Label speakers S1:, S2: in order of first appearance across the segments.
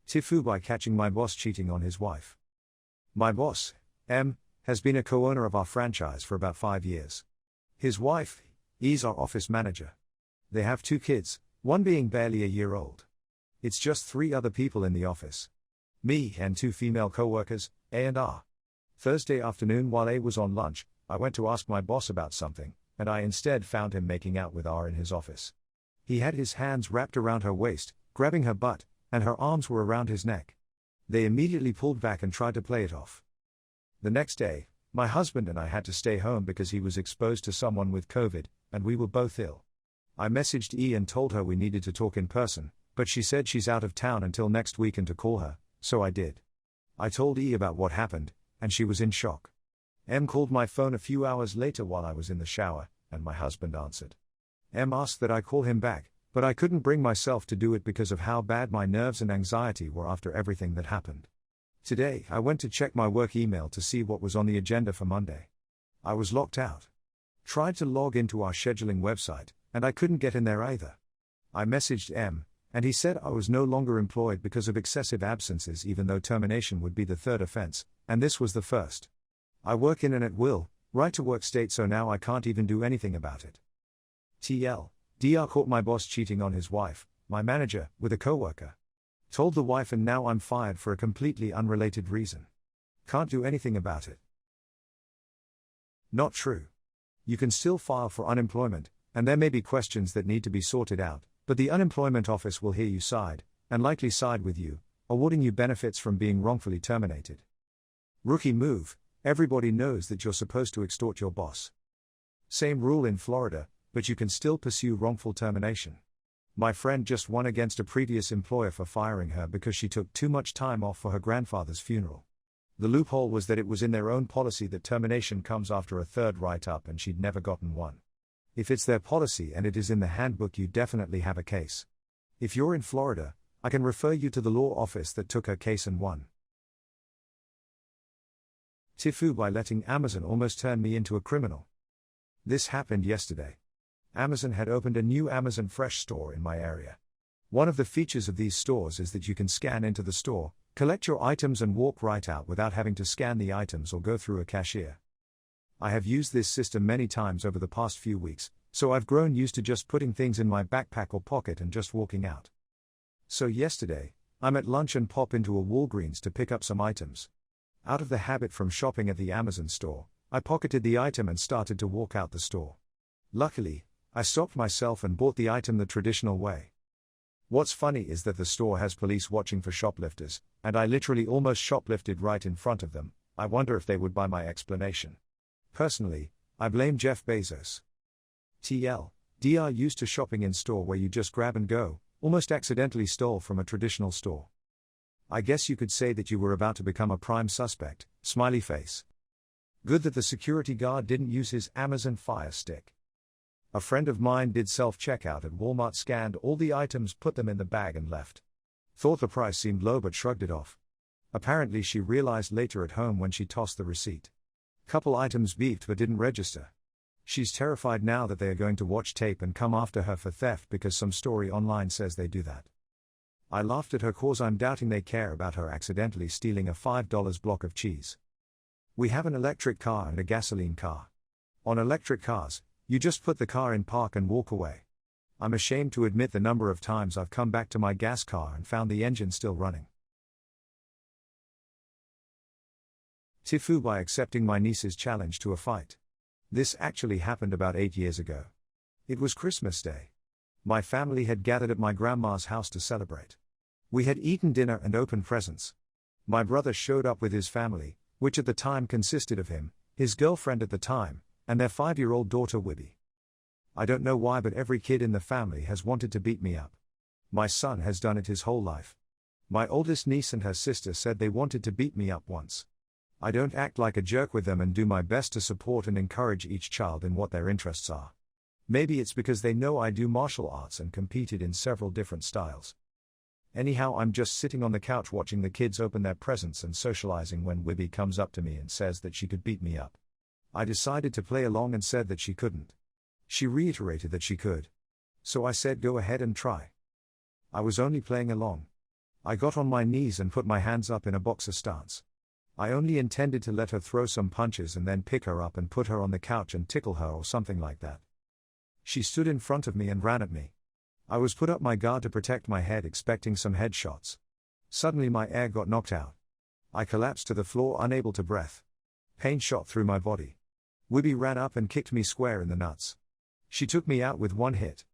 S1: TIFU by catching my boss cheating on his wife. My boss, M, has been a co-owner of our franchise for about 5 years. His wife, E's our office manager. They have 2 kids, one being barely a year old. It's just 3 other people in the office. Me and 2 female co-workers, A and R. Thursday afternoon while A was on lunch, I went to ask my boss about something, and I instead found him making out with R in his office. He had his hands wrapped around her waist, grabbing her butt, and her arms were around his neck. They immediately pulled back and tried to play it off. The next day, my husband and I had to stay home because he was exposed to someone with COVID, and we were both ill. I messaged E and told her we needed to talk in person, but she said she's out of town until next week and to call her, so I did. I told E about what happened, and she was in shock. M called my phone a few hours later while I was in the shower, and my husband answered. M asked that I call him back, but I couldn't bring myself to do it because of how bad my nerves and anxiety were after everything that happened. Today, I went to check my work email to see what was on the agenda for Monday. I was locked out. Tried to log into our scheduling website, and I couldn't get in there either. I messaged M, and he said I was no longer employed because of excessive absences even though termination would be the 3rd offense, and this was the 1st. I work in an at-will, right-to-work state so now I can't even do anything about it. DR caught my boss cheating on his wife, my manager, with a coworker. Told the wife and now I'm fired for a completely unrelated reason. Can't do anything about it. Not true. You can still file for unemployment, and there may be questions that need to be sorted out, but the unemployment office will hear you side, and likely side with you, awarding you benefits from being wrongfully terminated. Rookie move, everybody knows that you're supposed to extort your boss. Same rule in Florida, but you can still pursue wrongful termination. My friend just won against a previous employer for firing her because she took too much time off for her grandfather's funeral. The loophole was that it was in their own policy that termination comes after a 3rd write-up and she'd never gotten one. If it's their policy and it is in the handbook, you definitely have a case. If you're in Florida, I can refer you to the law office that took her case and won. TIFU by letting Amazon almost turn me into a criminal. This happened yesterday. Amazon had opened a new Amazon Fresh store in my area. One of the features of these stores is that you can scan into the store, collect your items and walk right out without having to scan the items or go through a cashier. I have used this system many times over the past few weeks, so I've grown used to just putting things in my backpack or pocket and just walking out. So yesterday, I'm at lunch and pop into a Walgreens to pick up some items. Out of the habit from shopping at the Amazon store, I pocketed the item and started to walk out the store. Luckily, I stopped myself and bought the item the traditional way. What's funny is that the store has police watching for shoplifters, and I literally almost shoplifted right in front of them. I wonder if they would buy my explanation. Personally, I blame Jeff Bezos. DR used to shopping in store where you just grab and go, almost accidentally stole from a traditional store. I guess you could say that you were about to become a prime suspect, smiley face. Good that the security guard didn't use his Amazon Fire Stick. A friend of mine did self-checkout at Walmart, scanned all the items, put them in the bag and left. Thought the price seemed low but shrugged it off. Apparently she realized later at home when she tossed the receipt. Couple items beeped but didn't register. She's terrified now that they are going to watch tape and come after her for theft because some story online says they do that. I laughed at her cause I'm doubting they care about her accidentally stealing a $5 block of cheese. We have an electric car and a gasoline car. On electric cars, you just put the car in park and walk away. I'm ashamed to admit the number of times I've come back to my gas car and found the engine still running. TIFU by accepting my niece's challenge to a fight. This actually happened about 8 years ago. It was Christmas Day. My family had gathered at my grandma's house to celebrate. We had eaten dinner and opened presents. My brother showed up with his family, which at the time consisted of him, his girlfriend at the time, and their 5-year-old daughter Wibby. I don't know why, but every kid in the family has wanted to beat me up. My son has done it his whole life. My oldest niece and her sister said they wanted to beat me up once. I don't act like a jerk with them and do my best to support and encourage each child in what their interests are. Maybe it's because they know I do martial arts and competed in several different styles. Anyhow, I'm just sitting on the couch watching the kids open their presents and socializing when Wibby comes up to me and says that she could beat me up. I decided to play along and said that she couldn't. She reiterated that she could. So I said go ahead and try. I was only playing along. I got on my knees and put my hands up in a boxer stance. I only intended to let her throw some punches and then pick her up and put her on the couch and tickle her or something like that. She stood in front of me and ran at me. I was put up my guard to protect my head, expecting some headshots. Suddenly my air got knocked out. I collapsed to the floor, unable to breath. Pain shot through my body. Wibby ran up and kicked me square in the nuts. She took me out with one hit.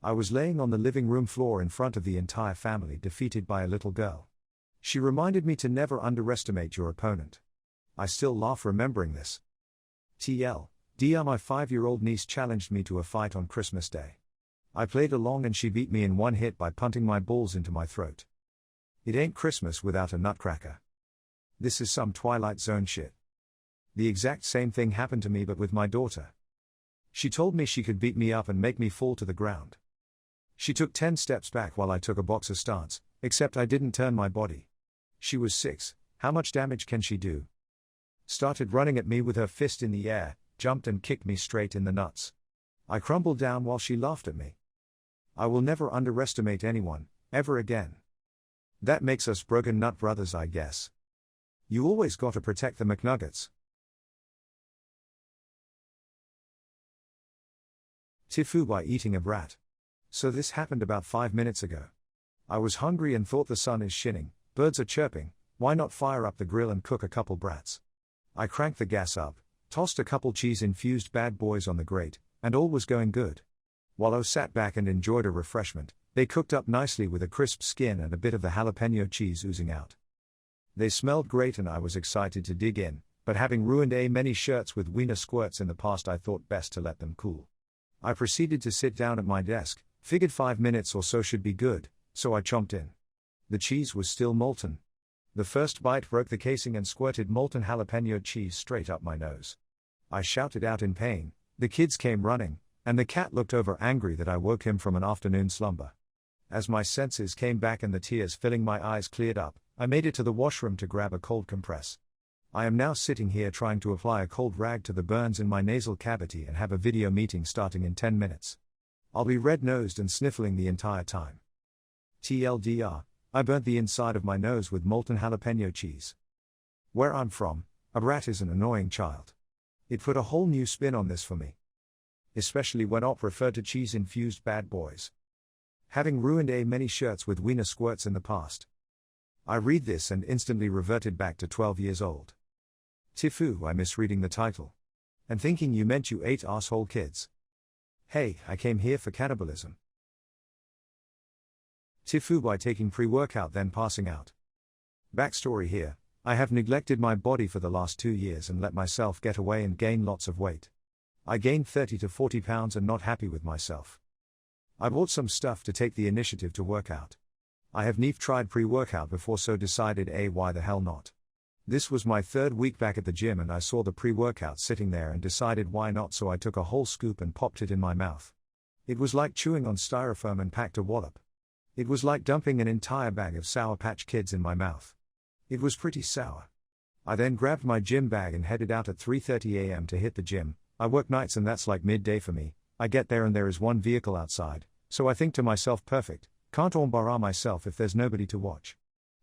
S1: I was laying on the living room floor in front of the entire family, defeated by a little girl. She reminded me to never underestimate your opponent. I still laugh remembering this. TLDR, my 5-year-old niece challenged me to a fight on Christmas Day. I played along and she beat me in one hit by punting my balls into my throat. It ain't Christmas without a nutcracker. This is some Twilight Zone shit. The exact same thing happened to me but with my daughter. She told me she could beat me up and make me fall to the ground. She took 10 steps back while I took a boxer stance, except I didn't turn my body. She was 6, how much damage can she do? Started running at me with her fist in the air, jumped and kicked me straight in the nuts. I crumbled down while she laughed at me. I will never underestimate anyone, ever again. That makes us broken nut brothers, I guess. You always gotta protect the McNuggets. TIFU by eating a brat. So this happened about 5 minutes ago. I was hungry and thought the sun is shining, birds are chirping, why not fire up the grill and cook a couple brats? I cranked the gas up, tossed a couple cheese-infused bad boys on the grate, and all was going good. While I sat back and enjoyed a refreshment, they cooked up nicely with a crisp skin and a bit of the jalapeno cheese oozing out. They smelled great and I was excited to dig in, but having ruined many shirts with wiener squirts in the past, I thought best to let them cool. I proceeded to sit down at my desk, figured 5 minutes or so should be good, so I chomped in. The cheese was still molten. The first bite broke the casing and squirted molten jalapeno cheese straight up my nose. I shouted out in pain, the kids came running, and the cat looked over angry that I woke him from an afternoon slumber. As my senses came back and the tears filling my eyes cleared up, I made it to the washroom to grab a cold compress. I am now sitting here trying to apply a cold rag to the burns in my nasal cavity and have a video meeting starting in 10 minutes. I'll be red-nosed and sniffling the entire time. TLDR, I burnt the inside of my nose with molten jalapeno cheese. Where I'm from, a brat is an annoying child. It put a whole new spin on this for me. Especially when op referred to cheese-infused bad boys. Having ruined many shirts with wiener squirts in the past. I read this and instantly reverted back to 12 years old. TIFU, I misreading the title. And thinking you meant you ate asshole kids. Hey, I came here for cannibalism. TIFU by taking pre-workout then passing out. Backstory here, I have neglected my body for the last 2 years and let myself get away and gain lots of weight. I gained 30 to 40 pounds and not happy with myself. I bought some stuff to take the initiative to work out. I have never tried pre-workout before, so decided why the hell not. This was my 3rd week back at the gym and I saw the pre-workout sitting there and decided why not, so I took a whole scoop and popped it in my mouth. It was like chewing on styrofoam and packed a wallop. It was like dumping an entire bag of Sour Patch Kids in my mouth. It was pretty sour. I then grabbed my gym bag and headed out at 3:30 a.m. to hit the gym. I work nights and that's like midday for me. I get there and there is one vehicle outside, so I think to myself, perfect, can't embarrass myself if there's nobody to watch.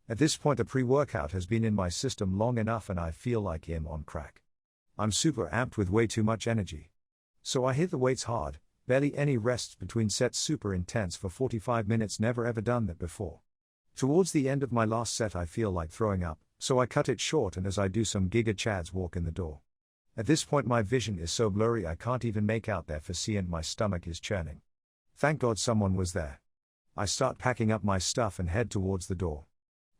S1: At this point the pre-workout has been in my system long enough and I feel like I'm on crack. I'm super amped with way too much energy. So I hit the weights hard, barely any rests between sets, super intense for 45 minutes, never ever done that before. Towards the end of my last set I feel like throwing up, so I cut it short and as I do some Giga Chads walk in the door. At this point my vision is so blurry I can't even make out their face and my stomach is churning. Thank God someone was there. I start packing up my stuff and head towards the door.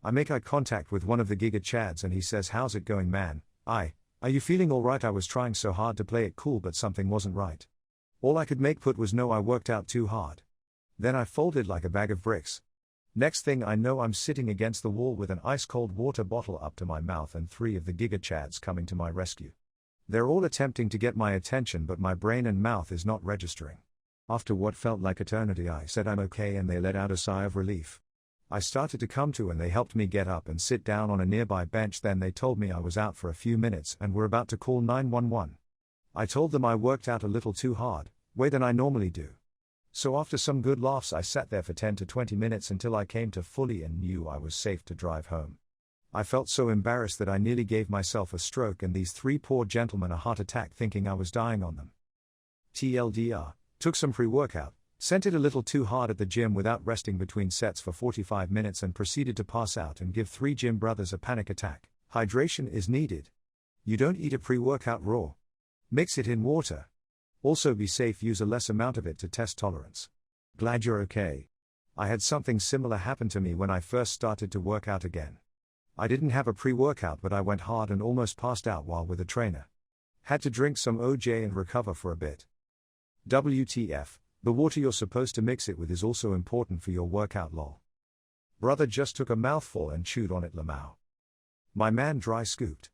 S1: I make eye contact with one of the Giga Chads and he says, "How's it going, man? Are you feeling alright?" I was trying so hard to play it cool but something wasn't right. All I could make put was no, I worked out too hard. Then I folded like a bag of bricks. Next thing I know I'm sitting against the wall with an ice cold water bottle up to my mouth and 3 of the Giga Chads coming to my rescue. They're all attempting to get my attention but my brain and mouth is not registering. After what felt like eternity I said I'm okay and they let out a sigh of relief. I started to come to and they helped me get up and sit down on a nearby bench. Then they told me I was out for a few minutes and were about to call 911. I told them I worked out a little too hard, way than I normally do. So after some good laughs I sat there for 10 to 20 minutes until I came to fully and knew I was safe to drive home. I felt so embarrassed that I nearly gave myself a stroke and these 3 poor gentlemen a heart attack thinking I was dying on them. TLDR, took some pre-workout, sent it a little too hard at the gym without resting between sets for 45 minutes and proceeded to pass out and give 3 gym brothers a panic attack. Hydration is needed. You don't eat a pre-workout raw. Mix it in water. Also be safe, use a less amount of it to test tolerance. Glad you're okay. I had something similar happen to me when I first started to work out again. I didn't have a pre-workout but I went hard and almost passed out while with a trainer. Had to drink some OJ and recover for a bit. WTF, the water you're supposed to mix it with is also important for your workout lol. Brother just took a mouthful and chewed on it lamau. My man dry scooped.